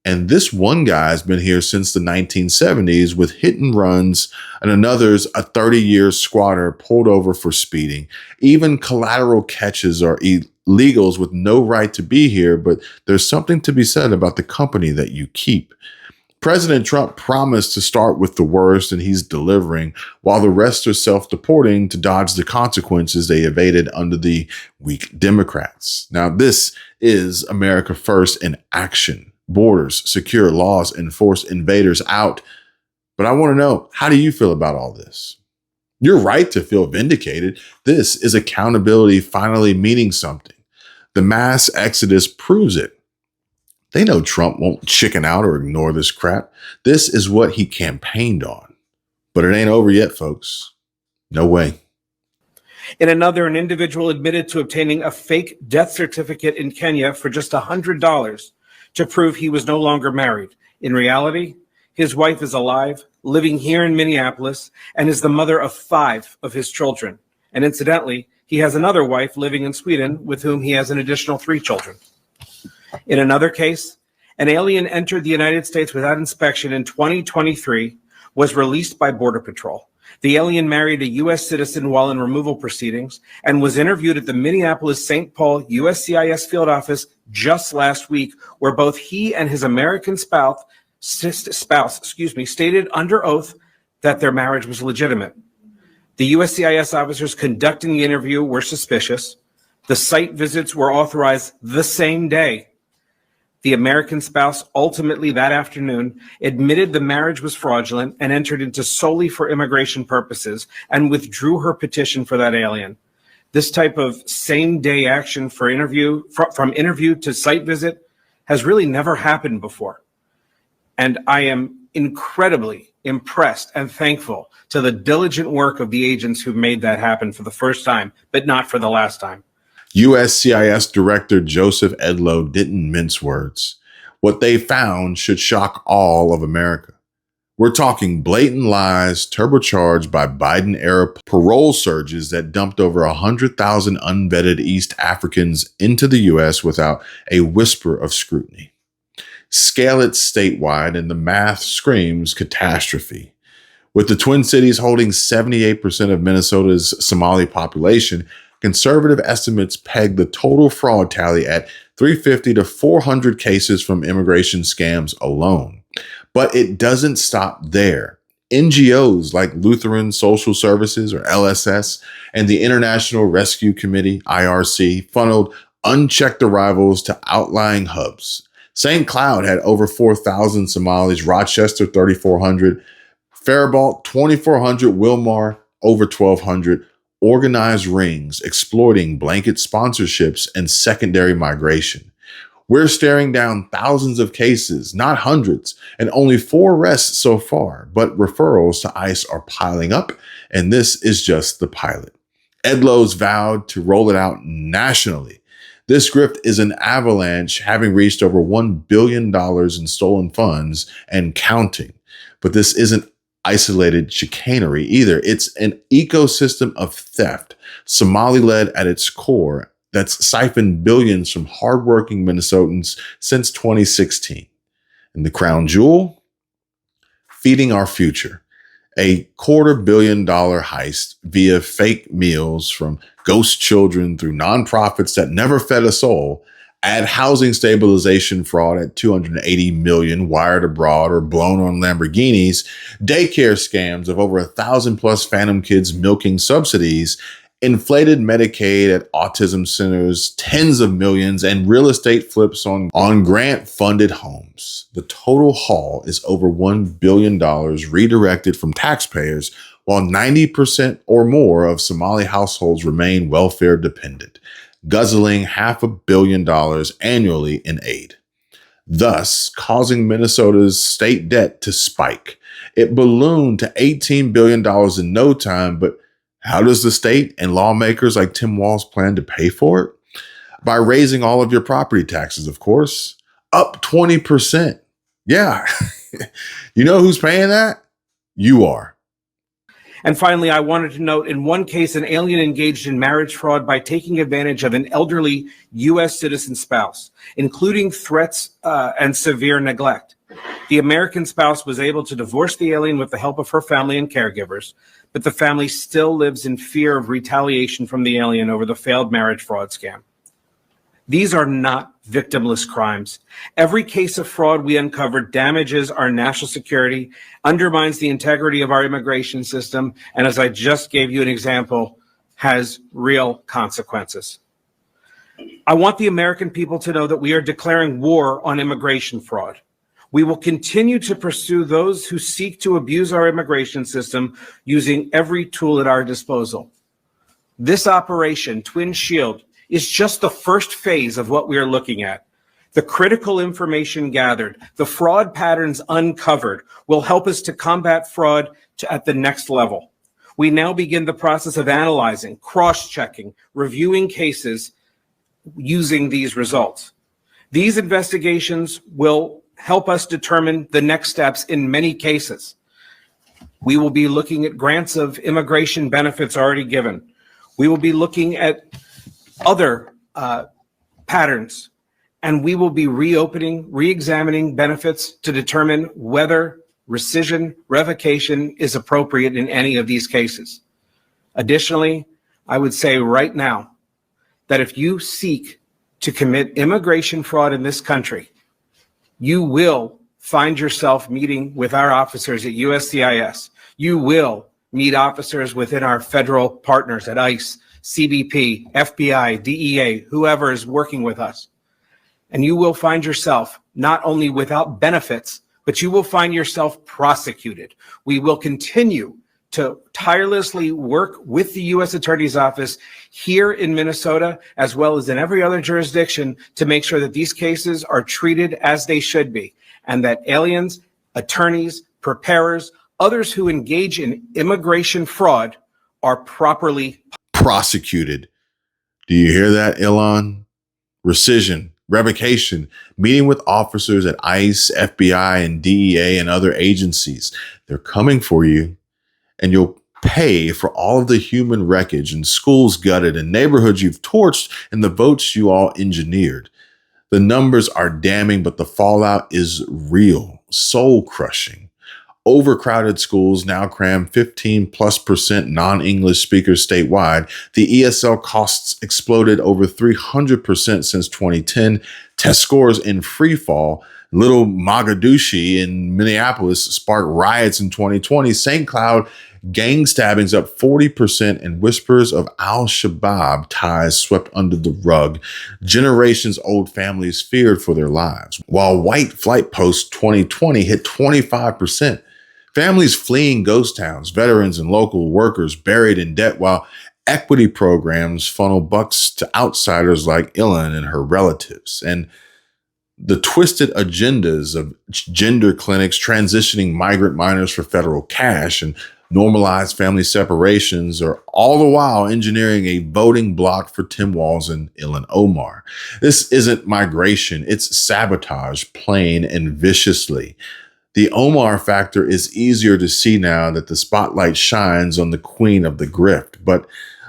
And this one guy's been here since the 1970s with hit and runs, and another's a 30-year squatter pulled over for speeding. Even collateral catches are illegals with no right to be here, but there's something to be said about the company that you keep. President Trump promised to start with the worst, and he's delivering, while the rest are self-deporting to dodge the consequences they evaded under the weak Democrats. Now, this is America First in action. Borders secure, laws enforce, invaders out. But I want to know, how do you feel about all this? You're right to feel vindicated. This is accountability finally meaning something. The mass exodus proves it. They know Trump won't chicken out or ignore this crap. This is what he campaigned on. But it ain't over yet, folks. No way. In another, an individual admitted to obtaining a fake death certificate in Kenya for just $100 to prove he was no longer married. In reality, his wife is alive, living here in Minneapolis, and is the mother of 5 of his children. And incidentally, he has another wife living in Sweden with whom he has an additional 3 children. In another case, an alien entered the United States without inspection in 2023, was released by Border Patrol. The alien married a U.S. citizen while in removal proceedings and was interviewed at the Minneapolis-St. Paul USCIS field office just last week, where both he and his American spouse, stated under oath that their marriage was legitimate. The USCIS officers conducting the interview were suspicious. The site visits were authorized the same day. The American spouse ultimately that afternoon admitted the marriage was fraudulent and entered into solely for immigration purposes and withdrew her petition for that alien. This type of same-day action for interview, from interview to site visit, has really never happened before. And I am incredibly impressed and thankful to the diligent work of the agents who made that happen for the first time, but not for the last time. USCIS Director Joseph Edlow didn't mince words. What they found should shock all of America. We're talking blatant lies turbocharged by Biden-era parole surges that dumped over 100,000 unvetted East Africans into the U.S. without a whisper of scrutiny. Scale it statewide and the math screams catastrophe. With the Twin Cities holding 78% of Minnesota's Somali population, conservative estimates peg the total fraud tally at 350 to 400 cases from immigration scams alone. But it doesn't stop there. NGOs like Lutheran Social Services, or LSS, and the International Rescue Committee, IRC, funneled unchecked arrivals to outlying hubs. St. Cloud had over 4,000 Somalis, Rochester 3,400, Faribault 2,400, Wilmar over 1,200, organized rings exploiting blanket sponsorships and secondary migration. We're staring down thousands of cases, not hundreds, and only 4 arrests so far, but referrals to ICE are piling up, and this is just the pilot. Edlow's vowed to roll it out nationally. This grift is an avalanche, having reached over $1 billion in stolen funds and counting. But this isn't isolated chicanery either. It's an ecosystem of theft, Somali-led at its core, that's siphoned billions from hardworking Minnesotans since 2016. And the crown jewel? Feeding our future. A $250 million heist via fake meals from ghost children through nonprofits that never fed a soul. Add housing stabilization fraud at $280 million wired abroad or blown on Lamborghinis, daycare scams of over 1,000 plus phantom kids milking subsidies, inflated Medicaid at autism centers, tens of millions, and real estate flips on grant-funded homes. The total haul is over $1 billion redirected from taxpayers, while 90% or more of Somali households remain welfare dependent, guzzling $500 million annually in aid, thus causing Minnesota's state debt to spike. It ballooned to $18 billion in no time, but how does the state and lawmakers like Tim Walz plan to pay for it? By raising all of your property taxes, of course, up 20%. Yeah. You know who's paying that? You are. And finally, I wanted to note, in one case, an alien engaged in marriage fraud by taking advantage of an elderly U.S. citizen spouse, including threats and severe neglect. The American spouse was able to divorce the alien with the help of her family and caregivers, but the family still lives in fear of retaliation from the alien over the failed marriage fraud scam. These are not victimless crimes. Every case of fraud we uncover damages our national security, undermines the integrity of our immigration system, and as I just gave you an example, has real consequences. I want the American people to know that we are declaring war on immigration fraud. We will continue to pursue those who seek to abuse our immigration system using every tool at our disposal. This operation, Twin Shield, is just the first phase of what we are looking at. The critical information gathered, the fraud patterns uncovered will help us to combat fraud at the next level. We now begin the process of analyzing, cross-checking, reviewing cases using these results. These investigations will help us determine the next steps in many cases. We will be looking at grants of immigration benefits already given. We will be looking at other patterns, and we will be re-examining benefits to determine whether rescission, revocation is appropriate in any of these cases. Additionally, I would say right now that if you seek to commit immigration fraud in this country, you will find yourself meeting with our officers at USCIS. You will meet officers within our federal partners at ICE, CBP, FBI, DEA, whoever is working with us. And you will find yourself not only without benefits, but you will find yourself prosecuted. We will continue to tirelessly work with the U.S. Attorney's Office here in Minnesota, as well as in every other jurisdiction, to make sure that these cases are treated as they should be, and that aliens, attorneys, preparers, others who engage in immigration fraud are properly prosecuted. Do you hear that, Elon? Rescission, revocation, meeting with officers at ICE, FBI, and DEA and other agencies. They're coming for you, and you'll pay for all of the human wreckage and schools gutted and neighborhoods you've torched and the votes you all engineered. The numbers are damning, but the fallout is real, soul-crushing. Overcrowded schools now cram 15+% non-English speakers statewide. The ESL costs exploded over 300% since 2010. Test scores in free fall. Little Mogadishu in Minneapolis sparked riots in 2020. St. Cloud gang stabbings up 40% and whispers of al-Shabaab ties swept under the rug. Generations old families feared for their lives. While white flight post 2020 hit 25%. Families fleeing ghost towns, veterans and local workers buried in debt, while equity programs funnel bucks to outsiders like Ilan and her relatives. And the twisted agendas of gender clinics transitioning migrant minors for federal cash and normalize family separations, or all the while engineering a voting bloc for Tim Walz and Ilhan Omar. This isn't migration, it's sabotage, plain and viciously. The Omar factor is easier to see now that the spotlight shines on the queen of the grift, but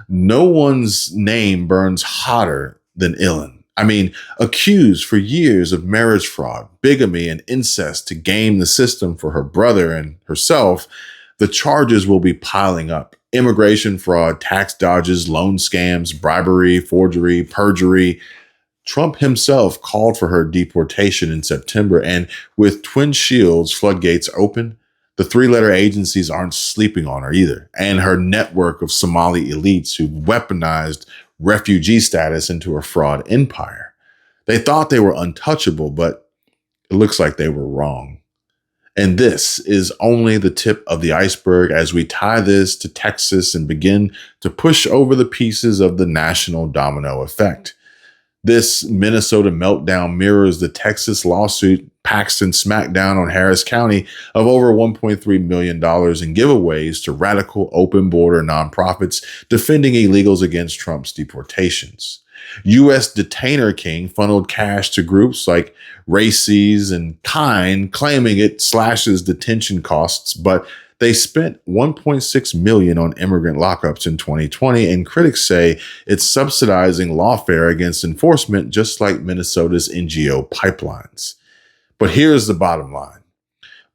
no one's name burns hotter than Ilhan. I mean, accused for years of marriage fraud, bigamy, and incest to game the system for her brother and herself, the charges will be piling up. Immigration fraud, tax dodges, loan scams, bribery, forgery, perjury. Trump himself called for her deportation in September, and with twin shields floodgates open, the three-letter agencies aren't sleeping on her either, and her network of Somali elites who weaponized refugee status into a fraud empire. They thought they were untouchable, but it looks like they were wrong. And this is only the tip of the iceberg as we tie this to Texas and begin to push over the pieces of the national domino effect. This Minnesota meltdown mirrors the Texas lawsuit Paxton smacked down on Harris County of over $1.3 million in giveaways to radical open border nonprofits defending illegals against Trump's deportations. U.S. Detainer King funneled cash to groups like Races and Kind, claiming it slashes detention costs, but they spent $1.6 million on immigrant lockups in 2020, and critics say it's subsidizing lawfare against enforcement, just like Minnesota's NGO pipelines. But here's the bottom line.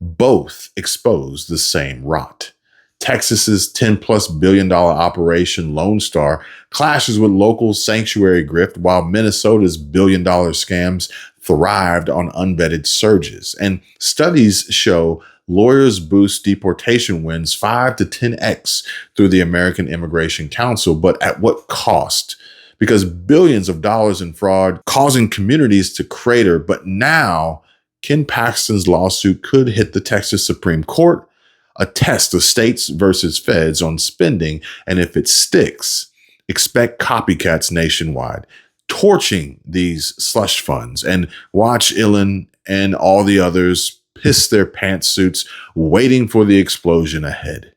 Both expose the same rot. Texas's $10+ billion operation Lone Star clashes with local sanctuary grift, while Minnesota's billion-dollar scams thrived on unvetted surges. And studies show lawyers boost deportation wins 5 to 10x through the American Immigration Council, but at what cost? Because billions of dollars in fraud causing communities to crater. But now Ken Paxton's lawsuit could hit the Texas Supreme Court, a test of states versus feds on spending. And if it sticks, expect copycats nationwide torching these slush funds, and watch Ilhan and all the others piss their pantsuits waiting for the explosion ahead.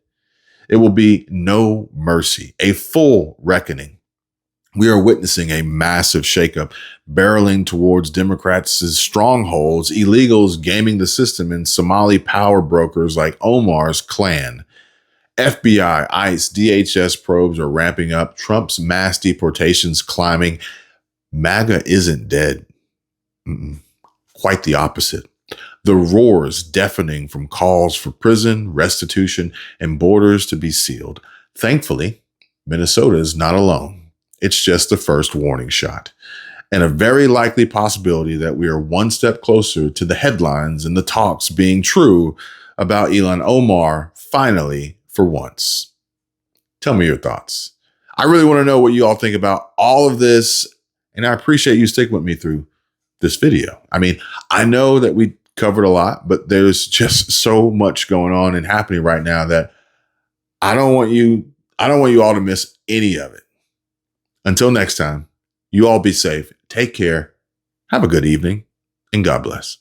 It will be no mercy, a full reckoning. We are witnessing a massive shakeup barreling towards Democrats' strongholds, illegals gaming the system, and Somali power brokers like Omar's clan. FBI, ICE, DHS probes are ramping up, Trump's mass deportations climbing. MAGA isn't dead. Quite the opposite. The roars deafening from calls for prison, restitution, and borders to be sealed. Thankfully, Minnesota is not alone. It's just the first warning shot, and a very likely possibility that we are one step closer to the headlines and the talks being true about Ilhan Omar finally for once. Tell me your thoughts. I really want to know what you all think about all of this, and I appreciate you sticking with me through this video. I mean, I know that we covered a lot, but there's just so much going on and happening right now that I don't want you all to miss any of it. Until next time, you all be safe, take care, have a good evening, and God bless.